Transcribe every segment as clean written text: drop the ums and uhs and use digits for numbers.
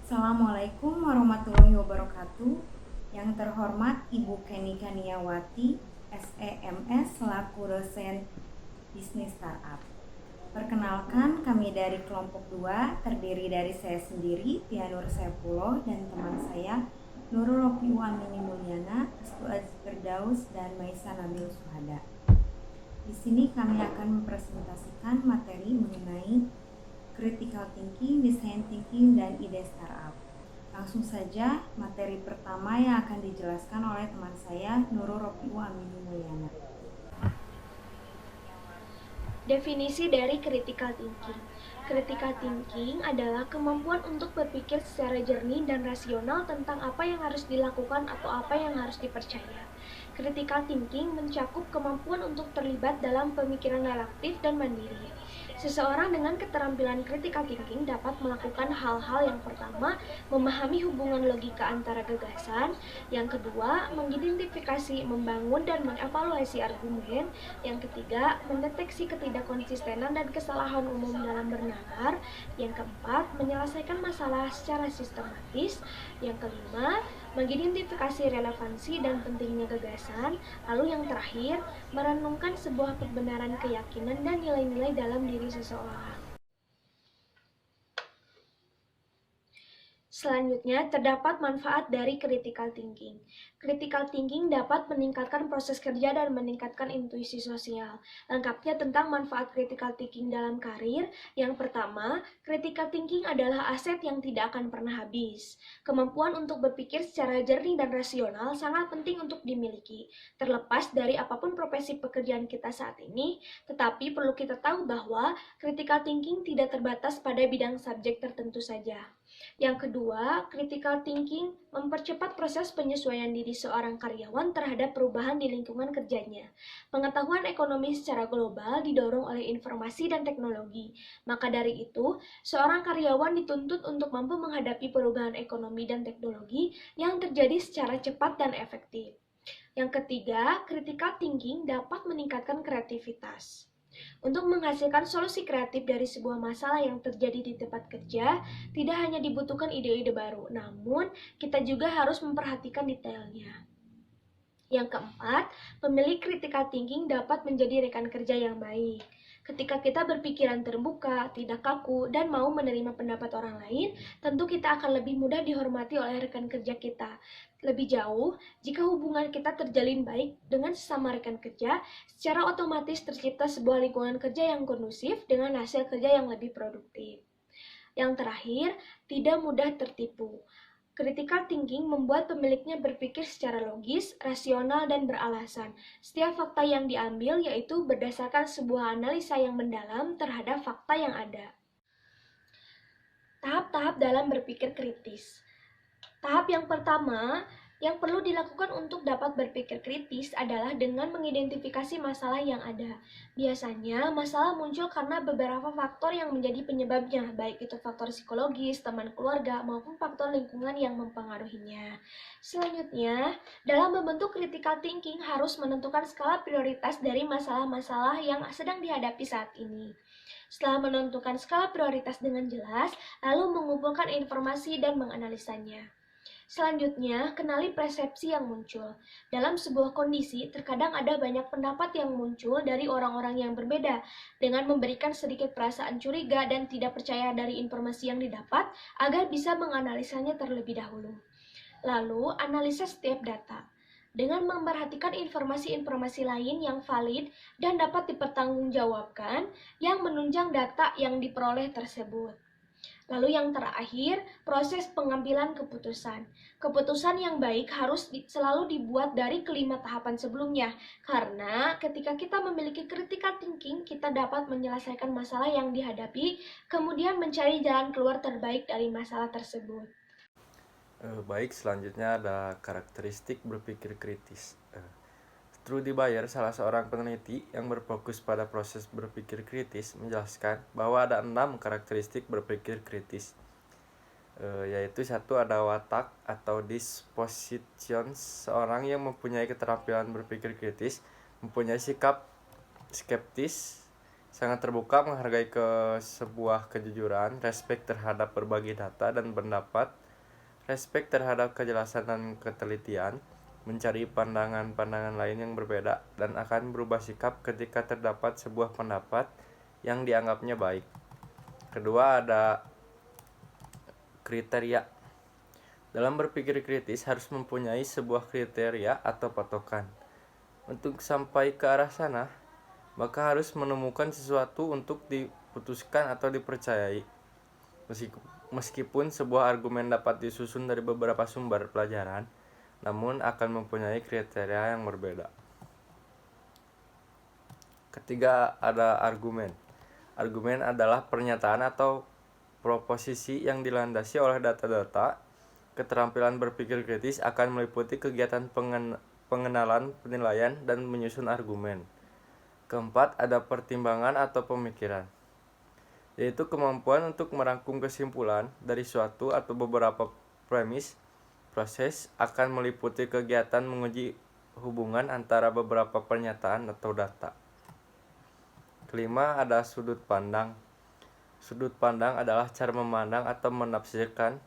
Assalamualaikum warahmatullahi wabarakatuh. Yang terhormat Ibu Kenny Kaniawati, SEMS selaku dosen bisnis startup. Perkenalkan, kami dari kelompok 2 terdiri dari saya sendiri, Tianur Saifullah, dan teman saya Nurul Rofiu Amini Mulyana, Astu Aziz Firdaus, dan Maisa Nabil Suhada. Di sini kami akan mempresentasikan materi mengenai critical thinking, design thinking, dan ide startup. Langsung saja materi pertama yang akan dijelaskan oleh teman saya Nurul Rofiu Amini Mulyana. Definisi dari critical thinking. Critical thinking adalah kemampuan untuk berpikir secara jernih dan rasional tentang apa yang harus dilakukan atau apa yang harus dipercaya. Critical thinking mencakup kemampuan untuk terlibat dalam pemikiran relatif dan mandiri. Seseorang dengan keterampilan critical thinking dapat melakukan hal-hal yang pertama, memahami hubungan logika antara gagasan, yang kedua, mengidentifikasi, membangun dan mengevaluasi argumen, yang ketiga, mendeteksi ketidakkonsistenan dan kesalahan umum dalam bernalar, yang keempat, menyelesaikan masalah secara sistematis, yang kelima, mengidentifikasi relevansi dan pentingnya gagasan, lalu yang terakhir, merenungkan sebuah kebenaran keyakinan dan nilai-nilai dalam diri seseorang. Selanjutnya, terdapat manfaat dari critical thinking. Critical thinking dapat meningkatkan proses kerja dan meningkatkan intuisi sosial. Lengkapnya tentang manfaat critical thinking dalam karir, yang pertama, critical thinking adalah aset yang tidak akan pernah habis. Kemampuan untuk berpikir secara jernih dan rasional sangat penting untuk dimiliki. Terlepas dari apapun profesi pekerjaan kita saat ini, tetapi perlu kita tahu bahwa critical thinking tidak terbatas pada bidang subjek tertentu saja. Yang kedua, critical thinking mempercepat proses penyesuaian diri seorang karyawan terhadap perubahan di lingkungan kerjanya. Pengetahuan ekonomi secara global didorong oleh informasi dan teknologi. Maka dari itu, seorang karyawan dituntut untuk mampu menghadapi perubahan ekonomi dan teknologi yang terjadi secara cepat dan efektif. Yang ketiga, critical thinking dapat meningkatkan kreativitas. Untuk menghasilkan solusi kreatif dari sebuah masalah yang terjadi di tempat kerja, tidak hanya dibutuhkan ide-ide baru, namun kita juga harus memperhatikan detailnya. Yang keempat, pemilik critical thinking dapat menjadi rekan kerja yang baik. Ketika kita berpikiran terbuka, tidak kaku, dan mau menerima pendapat orang lain, tentu kita akan lebih mudah dihormati oleh rekan kerja kita. Lebih jauh, jika hubungan kita terjalin baik dengan sesama rekan kerja, secara otomatis tercipta sebuah lingkungan kerja yang kondusif dengan hasil kerja yang lebih produktif. Yang terakhir, tidak mudah tertipu. Critical thinking membuat pemiliknya berpikir secara logis, rasional, dan beralasan. Setiap fakta yang diambil yaitu berdasarkan sebuah analisa yang mendalam terhadap fakta yang ada. Tahap-tahap dalam berpikir kritis. Tahap yang pertama yang perlu dilakukan untuk dapat berpikir kritis adalah dengan mengidentifikasi masalah yang ada. Biasanya, masalah muncul karena beberapa faktor yang menjadi penyebabnya, baik itu faktor psikologis, teman keluarga, maupun faktor lingkungan yang mempengaruhinya. Selanjutnya, dalam membentuk critical thinking harus menentukan skala prioritas dari masalah-masalah yang sedang dihadapi saat ini. Setelah menentukan skala prioritas dengan jelas, lalu mengumpulkan informasi dan menganalisanya. Selanjutnya, kenali persepsi yang muncul. Dalam sebuah kondisi, terkadang ada banyak pendapat yang muncul dari orang-orang yang berbeda. Dengan memberikan sedikit perasaan curiga dan tidak percaya dari informasi yang didapat, agar bisa menganalisanya terlebih dahulu. Lalu, analisa setiap data. Dengan memperhatikan informasi-informasi lain yang valid dan dapat dipertanggungjawabkan, yang menunjang data yang diperoleh tersebut. Lalu yang terakhir, proses pengambilan keputusan. Keputusan yang baik harus selalu dibuat dari kelima tahapan sebelumnya, karena ketika kita memiliki critical thinking, kita dapat menyelesaikan masalah yang dihadapi, kemudian mencari jalan keluar terbaik dari masalah tersebut. Baik, selanjutnya ada karakteristik berpikir kritis. Trudy Bayer, salah seorang peneliti yang berfokus pada proses berpikir kritis, menjelaskan bahwa ada 6 karakteristik berpikir kritis, yaitu satu ada watak atau disposition. Seorang yang mempunyai keterampilan berpikir kritis mempunyai sikap skeptis, sangat terbuka, menghargai sebuah kejujuran, respek terhadap berbagi data dan pendapat, respek terhadap kejelasan dan ketelitian, mencari pandangan-pandangan lain yang berbeda, dan akan berubah sikap ketika terdapat sebuah pendapat yang dianggapnya baik. Kedua, ada kriteria. Dalam berpikir kritis harus mempunyai sebuah kriteria atau patokan. Untuk sampai ke arah sana, maka harus menemukan sesuatu untuk diputuskan atau dipercayai. Meskipun sebuah argumen dapat disusun dari beberapa sumber pelajaran, namun akan mempunyai kriteria yang berbeda. Ketiga, ada argumen. Argumen adalah pernyataan atau proposisi yang dilandasi oleh data-data. Keterampilan berpikir kritis akan meliputi kegiatan pengenalan, penilaian, dan menyusun argumen. Keempat, ada pertimbangan atau pemikiran, yaitu kemampuan untuk merangkum kesimpulan dari suatu atau beberapa premis. Proses akan meliputi kegiatan menguji hubungan antara beberapa pernyataan atau data. Kelima, ada sudut pandang. Sudut pandang adalah cara memandang atau menafsirkan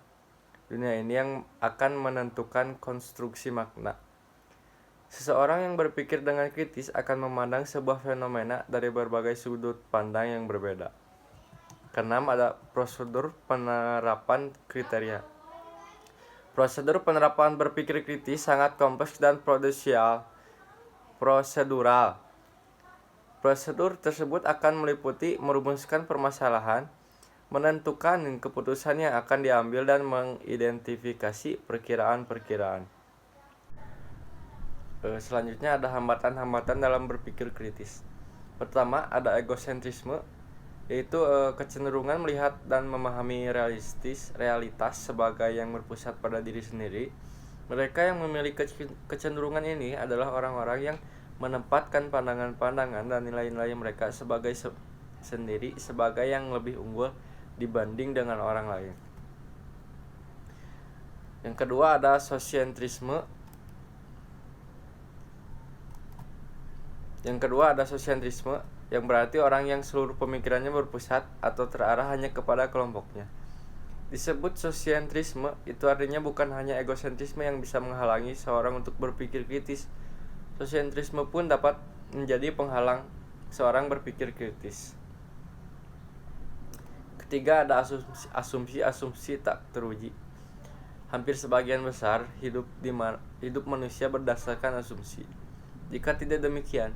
dunia ini yang akan menentukan konstruksi makna. Seseorang yang berpikir dengan kritis akan memandang sebuah fenomena dari berbagai sudut pandang yang berbeda. Keenam, ada prosedur penerapan kriteria. Prosedur penerapan berpikir kritis sangat kompleks dan prosedural. Prosedur tersebut akan meliputi merumuskan permasalahan, menentukan keputusan yang akan diambil, dan mengidentifikasi perkiraan-perkiraan. Selanjutnya ada hambatan-hambatan dalam berpikir kritis. Pertama, ada egosentrisme, yaitu kecenderungan melihat dan memahami realitas sebagai yang berpusat pada diri sendiri. Mereka yang memiliki kecenderungan ini adalah orang-orang yang menempatkan pandangan-pandangan dan nilai-nilai mereka sebagai sendiri sebagai yang lebih unggul dibanding dengan orang lain. Yang kedua, ada sosientrisme. Yang berarti orang yang seluruh pemikirannya berpusat atau terarah hanya kepada kelompoknya. Disebut sosientrisme, itu artinya bukan hanya egosentrisme yang bisa menghalangi seorang untuk berpikir kritis. Sosientrisme pun dapat menjadi penghalang seorang berpikir kritis. Ketiga, ada asumsi tak teruji. Hampir sebagian besar hidup manusia berdasarkan asumsi. Jika tidak demikian,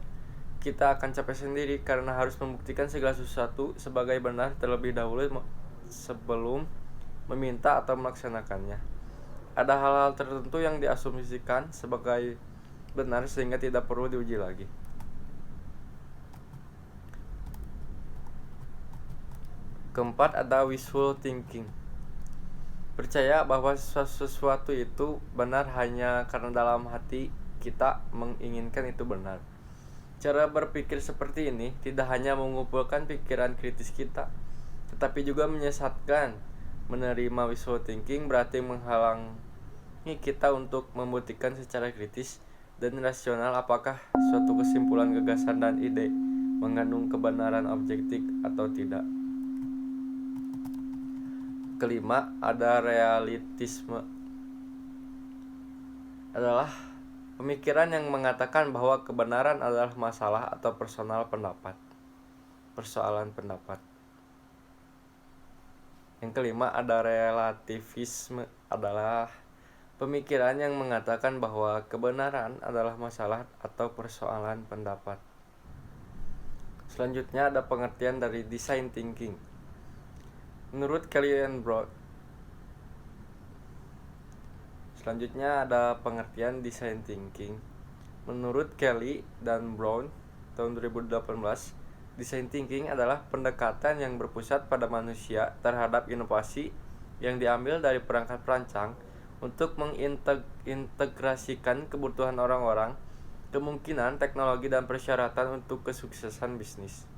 kita akan capek sendiri karena harus membuktikan segala sesuatu sebagai benar terlebih dahulu sebelum meminta atau melaksanakannya. Ada hal-hal tertentu yang diasumsikan sebagai benar sehingga tidak perlu diuji lagi. Keempat, ada wishful thinking. Percaya bahwa sesuatu itu benar hanya karena dalam hati kita menginginkan itu benar. Cara berpikir seperti ini tidak hanya mengumpulkan pikiran kritis kita, tetapi juga menyesatkan. Menerima wishful thinking berarti menghalangi kita untuk membuktikan secara kritis dan rasional apakah suatu kesimpulan, gagasan, dan ide mengandung kebenaran objektif atau tidak. Kelima, ada realitisme. Adalah pemikiran yang mengatakan bahwa kebenaran adalah masalah atau persoalan pendapat. Yang kelima, ada relativisme. Adalah pemikiran yang mengatakan bahwa kebenaran adalah masalah atau persoalan pendapat. Selanjutnya ada pengertian dari design thinking. Menurut Kelly and Brown. Selanjutnya ada pengertian design thinking. Menurut Kelly dan Brown tahun 2018, design thinking adalah pendekatan yang berpusat pada manusia terhadap inovasi yang diambil dari perangkat perancang untuk mengintegrasikan kebutuhan orang-orang, kemungkinan, teknologi, dan persyaratan untuk kesuksesan bisnis.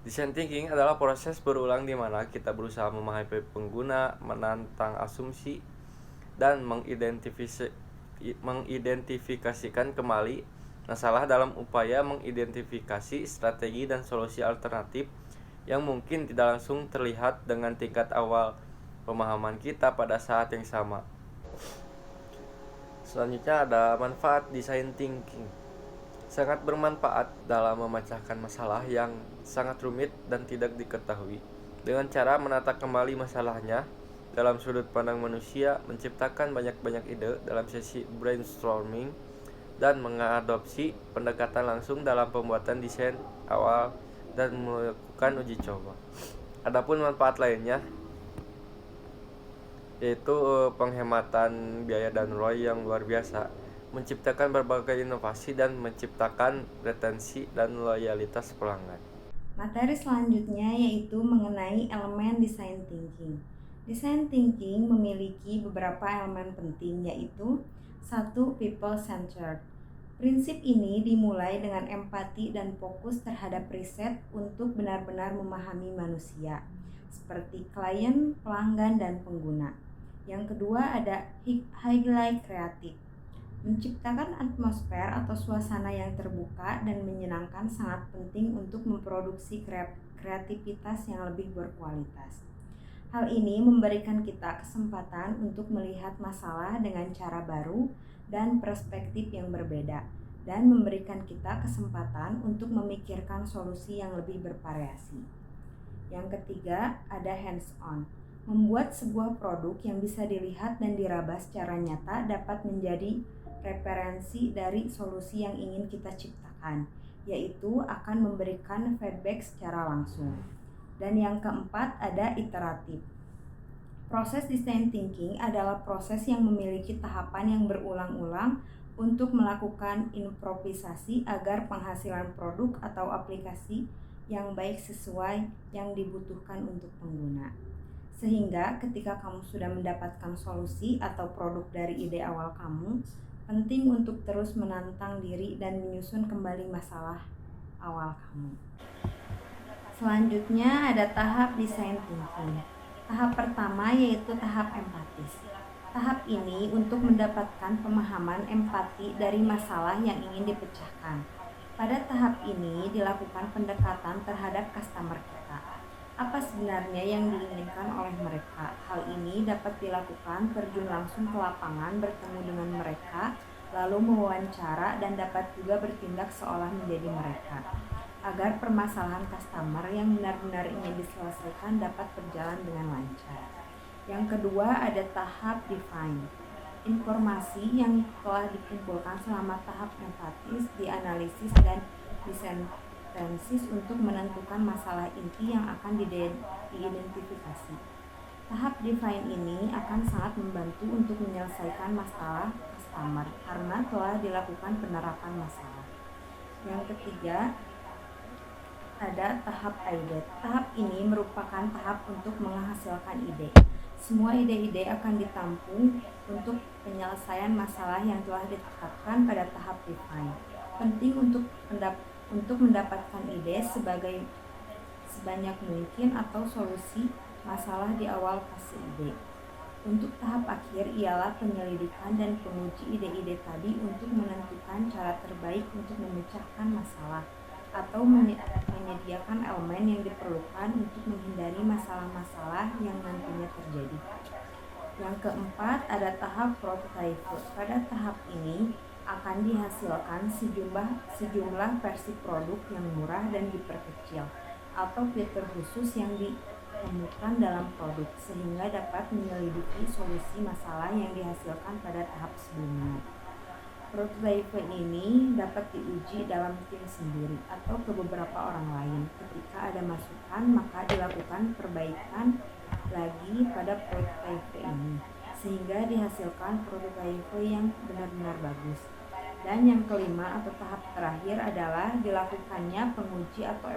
Design thinking adalah proses berulang di mana kita berusaha memahami pengguna, menantang asumsi, dan mengidentifikasikan kembali masalah dalam upaya mengidentifikasi strategi dan solusi alternatif yang mungkin tidak langsung terlihat dengan tingkat awal pemahaman kita pada saat yang sama. Selanjutnya ada manfaat design thinking. Sangat bermanfaat dalam memecahkan masalah yang sangat rumit dan tidak diketahui. Dengan cara menata kembali masalahnya dalam sudut pandang manusia, menciptakan banyak-banyak ide dalam sesi brainstorming, dan mengadopsi pendekatan langsung dalam pembuatan desain awal dan melakukan uji coba. Adapun manfaat lainnya yaitu penghematan biaya dan ROI yang luar biasa, menciptakan berbagai inovasi dan menciptakan retensi dan loyalitas pelanggan. Materi selanjutnya yaitu mengenai elemen design thinking. Design thinking memiliki beberapa elemen penting, yaitu 1. People centered. Prinsip ini dimulai dengan empati dan fokus terhadap riset untuk benar-benar memahami manusia, seperti klien, pelanggan, dan pengguna. Yang kedua ada highlight kreatif. Menciptakan atmosfer atau suasana yang terbuka dan menyenangkan sangat penting untuk memproduksi kreativitas yang lebih berkualitas. Hal ini memberikan kita kesempatan untuk melihat masalah dengan cara baru dan perspektif yang berbeda, dan memberikan kita kesempatan untuk memikirkan solusi yang lebih bervariasi. Yang ketiga ada hands-on. Membuat sebuah produk yang bisa dilihat dan diraba secara nyata dapat menjadi referensi dari solusi yang ingin kita ciptakan, yaitu akan memberikan feedback secara langsung. Dan yang keempat ada iteratif. Proses design thinking adalah proses yang memiliki tahapan yang berulang-ulang untuk melakukan improvisasi agar penghasilan produk atau aplikasi yang baik sesuai yang dibutuhkan untuk pengguna. Sehingga ketika kamu sudah mendapatkan solusi atau produk dari ide awal kamu, penting untuk terus menantang diri dan menyusun kembali masalah awal kamu. Selanjutnya ada tahap design thinking. Tahap pertama yaitu tahap empatis. Tahap ini untuk mendapatkan pemahaman empati dari masalah yang ingin dipecahkan. Pada tahap ini dilakukan pendekatan terhadap customer kita. Apa sebenarnya yang diinginkan oleh mereka? Hal ini dapat dilakukan terjun langsung ke lapangan, bertemu dengan mereka, lalu mewawancara, dan dapat juga bertindak seolah menjadi mereka, agar permasalahan customer yang benar-benar ingin diselesaikan dapat berjalan dengan lancar. Yang kedua ada tahap define. Informasi yang telah dikumpulkan selama tahap empatis dianalisis dan disintesis untuk menentukan masalah inti yang akan diidentifikasi. Tahap define ini akan sangat membantu untuk menyelesaikan masalah customer karena telah dilakukan penerapan masalah. Yang ketiga ada tahap ide. Tahap ini merupakan tahap untuk menghasilkan ide. Semua ide-ide akan ditampung untuk penyelesaian masalah yang telah ditetapkan pada tahap define. Penting untuk mendapatkan ide sebanyak mungkin atau solusi masalah di awal fase ide. Untuk tahap akhir ialah penyelidikan dan penguji ide-ide tadi untuk menentukan cara terbaik untuk memecahkan masalah atau menyediakan elemen yang diperlukan untuk menghindari masalah-masalah yang nantinya terjadi. Yang keempat ada tahap prototype. Pada tahap ini akan dihasilkan sejumlah versi produk yang murah dan diperkecil atau fitur khusus yang ditemukan dalam produk sehingga dapat menyelidiki solusi masalah yang dihasilkan pada tahap sebelumnya. Prototype ini dapat diuji dalam tim sendiri atau ke beberapa orang lain. Ketika ada masukan, maka dilakukan perbaikan lagi pada prototype ini sehingga dihasilkan prototype yang benar-benar bagus. Dan yang kelima atau tahap terakhir adalah dilakukannya penguji atau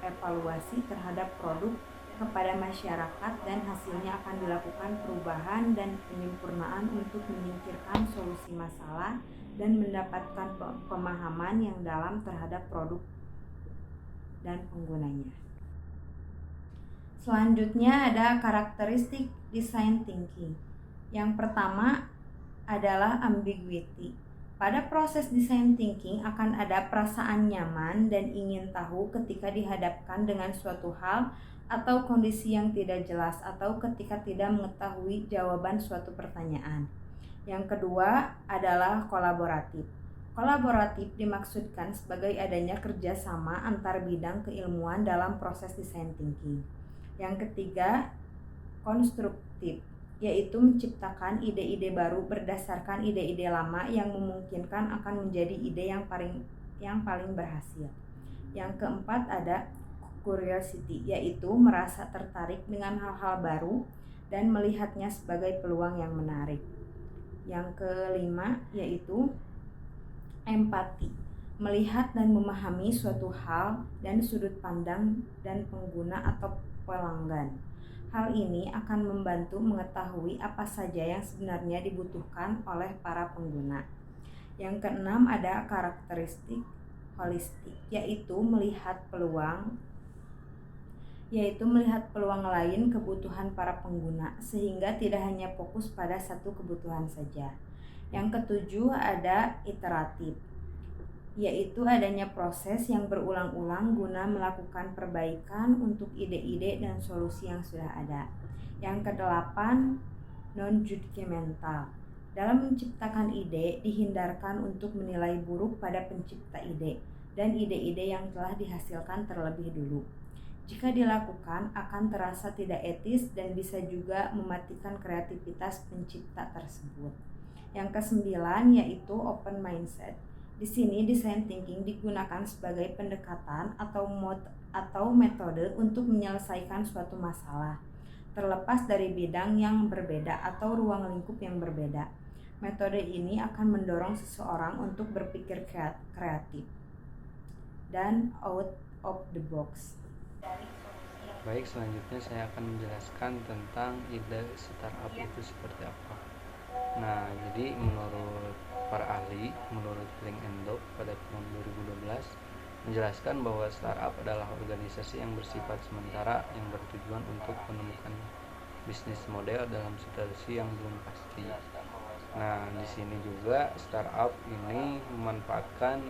evaluasi terhadap produk kepada masyarakat, dan hasilnya akan dilakukan perubahan dan penyempurnaan untuk menyingkirkan solusi masalah dan mendapatkan pemahaman yang dalam terhadap produk dan penggunanya. Selanjutnya ada karakteristik design thinking. Yang pertama adalah ambiguity. Pada proses design thinking akan ada perasaan nyaman dan ingin tahu ketika dihadapkan dengan suatu hal atau kondisi yang tidak jelas atau ketika tidak mengetahui jawaban suatu pertanyaan. Yang kedua adalah kolaboratif. Kolaboratif dimaksudkan sebagai adanya kerjasama antar bidang keilmuan dalam proses design thinking. Yang ketiga, konstruktif, yaitu menciptakan ide-ide baru berdasarkan ide-ide lama yang memungkinkan akan menjadi ide yang paling berhasil. Yang keempat ada curiosity, yaitu merasa tertarik dengan hal-hal baru dan melihatnya sebagai peluang yang menarik. Yang kelima yaitu empati, melihat dan memahami suatu hal dan sudut pandang dan pengguna atau pelanggan. Hal ini akan membantu mengetahui apa saja yang sebenarnya dibutuhkan oleh para pengguna. Yang keenam ada karakteristik holistik, yaitu melihat peluang lain kebutuhan para pengguna sehingga tidak hanya fokus pada satu kebutuhan saja. Yang ketujuh ada iteratif, yaitu adanya proses yang berulang-ulang guna melakukan perbaikan untuk ide-ide dan solusi yang sudah ada. Yang kedelapan, non-judgmental. Dalam menciptakan ide, dihindarkan untuk menilai buruk pada pencipta ide dan ide-ide yang telah dihasilkan terlebih dulu. Jika dilakukan, akan terasa tidak etis dan bisa juga mematikan kreativitas pencipta tersebut. Yang kesembilan yaitu open mindset. Di sini design thinking digunakan sebagai pendekatan atau metode untuk menyelesaikan suatu masalah, terlepas dari bidang yang berbeda atau ruang lingkup yang berbeda. Metode ini akan mendorong seseorang untuk berpikir kreatif dan out of the box. Baik, selanjutnya saya akan menjelaskan tentang ide startup itu seperti apa. Nah, jadi menurut para ahli, menurut Link and Dog pada tahun 2012 menjelaskan bahwa startup adalah organisasi yang bersifat sementara yang bertujuan untuk menemukan bisnis model dalam situasi yang belum pasti. Nah, di sini juga startup ini memanfaatkan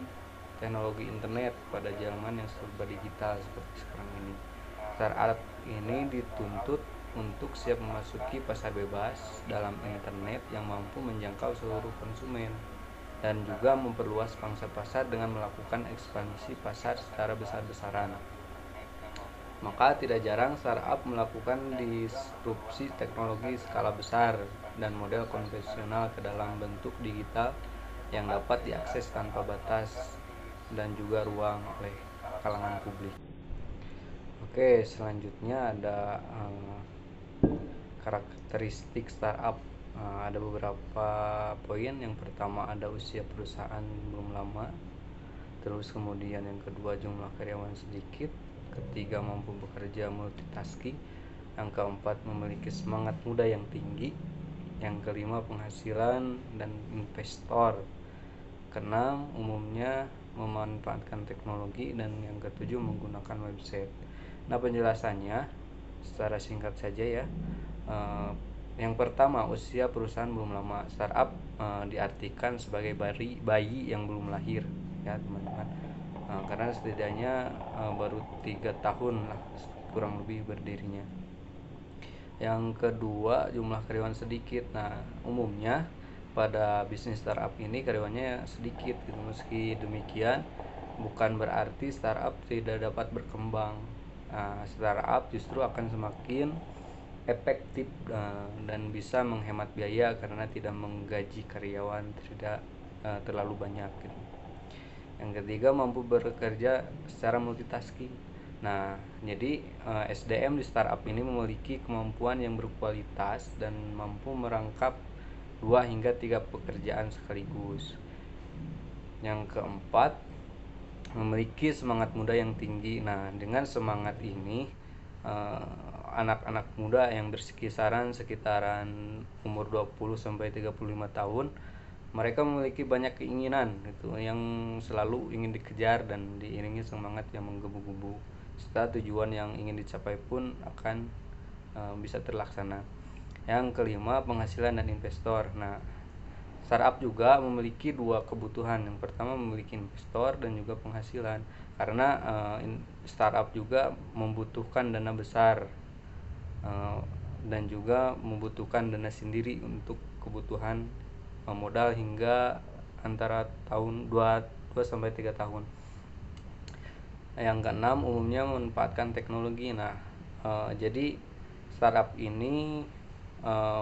teknologi internet pada zaman yang serba digital seperti sekarang ini. Startup ini dituntut untuk siap memasuki pasar bebas dalam internet yang mampu menjangkau seluruh konsumen dan juga memperluas pangsa pasar dengan melakukan ekspansi pasar secara besar-besaran. Maka tidak jarang startup melakukan disrupsi teknologi skala besar dan model konvensional ke dalam bentuk digital yang dapat diakses tanpa batas dan juga ruang oleh kalangan publik. Oke, selanjutnya ada karakteristik startup. Ada beberapa poin. Yang pertama ada usia perusahaan belum lama, terus kemudian yang kedua jumlah karyawan sedikit, ketiga mampu bekerja multitasking, yang keempat memiliki semangat muda yang tinggi, yang kelima penghasilan dan investor, keenam umumnya memanfaatkan teknologi, dan yang ketujuh menggunakan website. Nah, penjelasannya secara singkat saja ya. Yang pertama, usia perusahaan belum lama. Startup diartikan sebagai bayi yang belum lahir ya teman-teman, karena setidaknya baru 3 tahun lah kurang lebih berdirinya. Yang kedua, jumlah karyawan sedikit. Nah, umumnya pada bisnis startup ini karyawannya sedikit gitu. Meski demikian bukan berarti startup tidak dapat berkembang. Startup justru akan semakin efektif dan bisa menghemat biaya karena tidak menggaji karyawan tidak terlalu banyak gitu. Yang ketiga, mampu bekerja secara multitasking. Nah, jadi SDM di startup ini memiliki kemampuan yang berkualitas dan mampu merangkap 2 hingga 3 pekerjaan sekaligus. Yang keempat, memiliki semangat muda yang tinggi. Nah, dengan semangat ini anak-anak muda yang sekitaran umur 20 sampai 35 tahun, mereka memiliki banyak keinginan gitu yang selalu ingin dikejar dan diiringi semangat yang menggebu-gebu, serta tujuan yang ingin dicapai pun akan bisa terlaksana. Yang kelima, penghasilan dan investor. Nah, Startup juga memiliki dua kebutuhan. Yang pertama memiliki investor dan juga penghasilan. Karena startup juga membutuhkan dana besar dan juga membutuhkan dana sendiri untuk kebutuhan modal hingga antara tahun 2 sampai 3 tahun. Yang keenam, umumnya memanfaatkan teknologi. Nah, jadi startup ini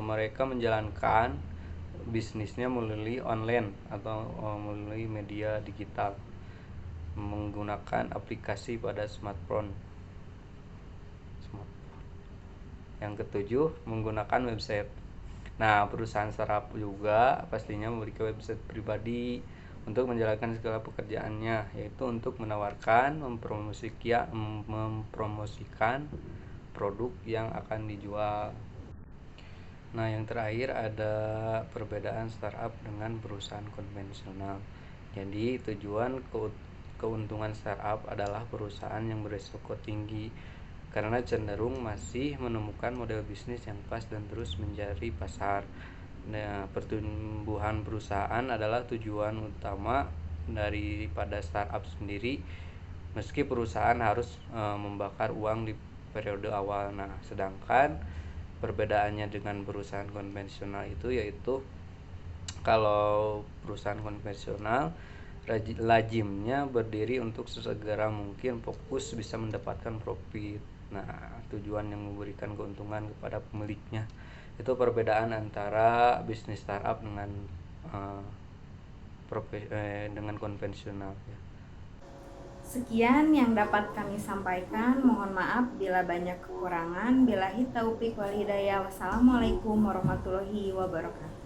mereka menjalankan bisnisnya melalui online atau melalui media digital menggunakan aplikasi pada smartphone. Yang ketujuh, menggunakan website. Nah, perusahaan startup juga pastinya memiliki website pribadi untuk menjalankan segala pekerjaannya, yaitu untuk menawarkan, mempromosikan produk yang akan dijual. Nah, yang terakhir ada perbedaan startup dengan perusahaan konvensional. Jadi, tujuan keuntungan startup adalah perusahaan yang berisiko tinggi karena cenderung masih menemukan model bisnis yang pas dan terus mencari pasar. Nah, pertumbuhan perusahaan adalah tujuan utama daripada startup sendiri, meski perusahaan harus membakar uang di periode awal. Nah, sedangkan perbedaannya dengan perusahaan konvensional itu yaitu kalau perusahaan konvensional lazimnya berdiri untuk sesegera mungkin fokus bisa mendapatkan profit. Nah, tujuan yang memberikan keuntungan kepada pemiliknya. Itu perbedaan antara bisnis startup dengan konvensional ya. Sekian yang dapat kami sampaikan. Mohon maaf bila banyak kekurangan. Billahi taufiq wal hidayah. Wassalamualaikum warahmatullahi wabarakatuh.